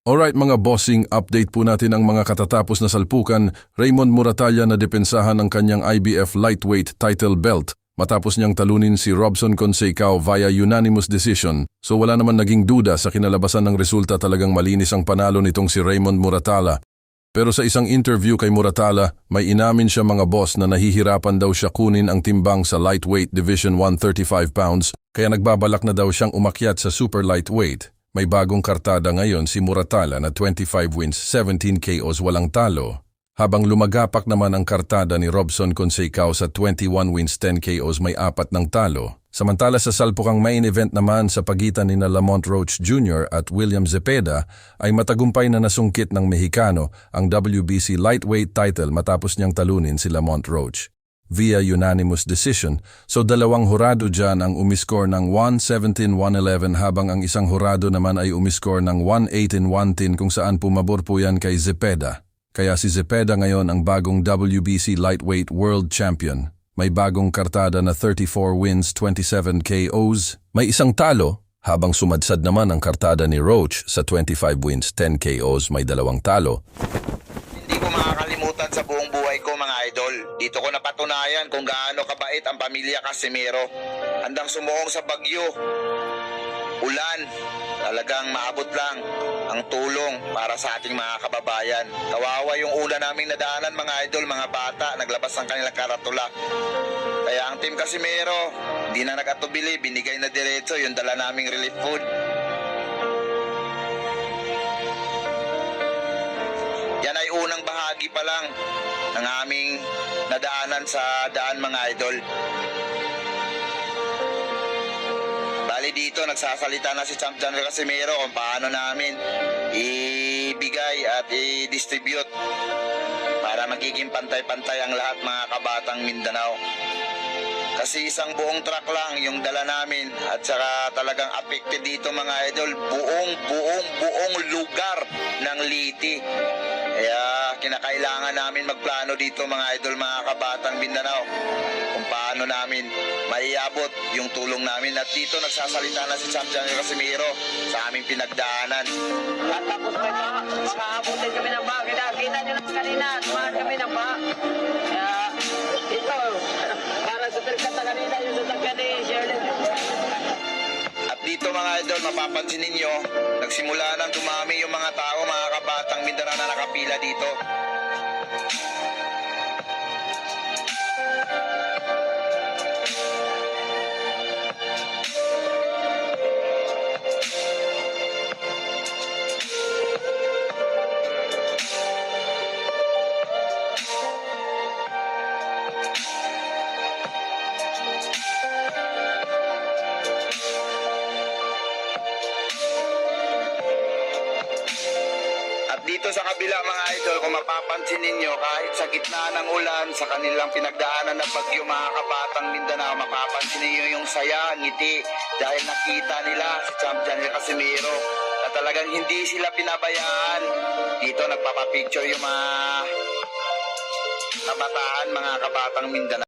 Alright mga bossing, update po natin ang mga katatapos na salpukan. Raymond Moratalla na depensahan ng kanyang IBF lightweight title belt matapos niyang talunin si Robson Conceição via unanimous decision. So wala naman naging duda sa kinalabasan ng resulta, talagang malinis ang panalo nitong si Raymond Moratalla. Pero sa isang interview kay Moratalla, may inamin siya mga boss na nahihirapan daw siya kunin ang timbang sa lightweight division 135 pounds kaya nagbabalak na daw siyang umakyat sa super lightweight. May bagong kartada ngayon si Moratalla na 25 wins, 17 KOs walang talo. Habang lumagapak naman ang kartada ni Robson Conceição sa 21 wins, 10 KOs may 4 ng talo. Samantala sa salpukang main event naman sa pagitan ni Lamont Roach Jr. at William Zepeda ay matagumpay na nasungkit ng Mexicano ang WBC lightweight title matapos niyang talunin si Lamont Roach via unanimous decision. So dalawang hurado dyan ang umiskor ng 117-111 habang ang isang hurado naman ay umiskor ng 118-110 kung saan pumabor po yan kay Zepeda. Kaya si Zepeda ngayon ang bagong WBC lightweight world champion. May bagong kartada na 34 wins, 27 KOs. May isang talo habang sumadsad naman ang kartada ni Roach sa 25 wins, 10 KOs, may 2 talo. Hindi ko makakalimutan sa buong buhay ko mga idol. Dito ko napatunayan kung gaano kabait ang pamilya Casimero. Handang sumuong sa bagyo, ulan, talagang maabot lang ang tulong para sa ating mga kababayan. Kawawa yung una naming nadaanan mga idol, mga bata, naglabas ng kanilang karatula. Kaya ang Team Casimero, di na nag-atubili, binigay na diretso yung dala naming relief food. Yan ay unang bahagi pa lang ng aming nadaanan sa daan mga idol. Bali dito nagsasalita na si Champ General Casimero kung paano namin ibigay at i-distribute para magiging pantay-pantay ang lahat mga kabatang Mindanao. Kasi isang buong truck lang yung dala namin at saka talagang affected dito mga idol, buong lugar ng Liti. Kaya kinakailangan namin magplano dito mga idol, mga kabatang Mindanao, kung paano namin maiabot yung tulong namin. At dito nagsasalita na si Champ General Casimero sa aming pinagdaanan. At tapos may maabutin kami ng baha. Kita nyo naman kanina, tumahan kami ng baha. Kaya ito, para sa terkata kanina yung sasakyan ni Shirley. At dito mga idol, mapapansin ninyo, nagsimula nang dumami yung mga tao, mga kabatang Mindanao na nakapila dito. Dito sa kabila mga idol, kung mapapansin ninyo, kahit sa gitna ng ulan, sa kanilang pinagdaanan ng bagyo mga kabatang Mindanao, mapapansin ninyo yung saya, ngiti, dahil nakita nila si Champ General Casimero na talagang hindi sila pinabayaan. Dito nagpapapicture yung mga kabataan, mga kabatang Mindanao.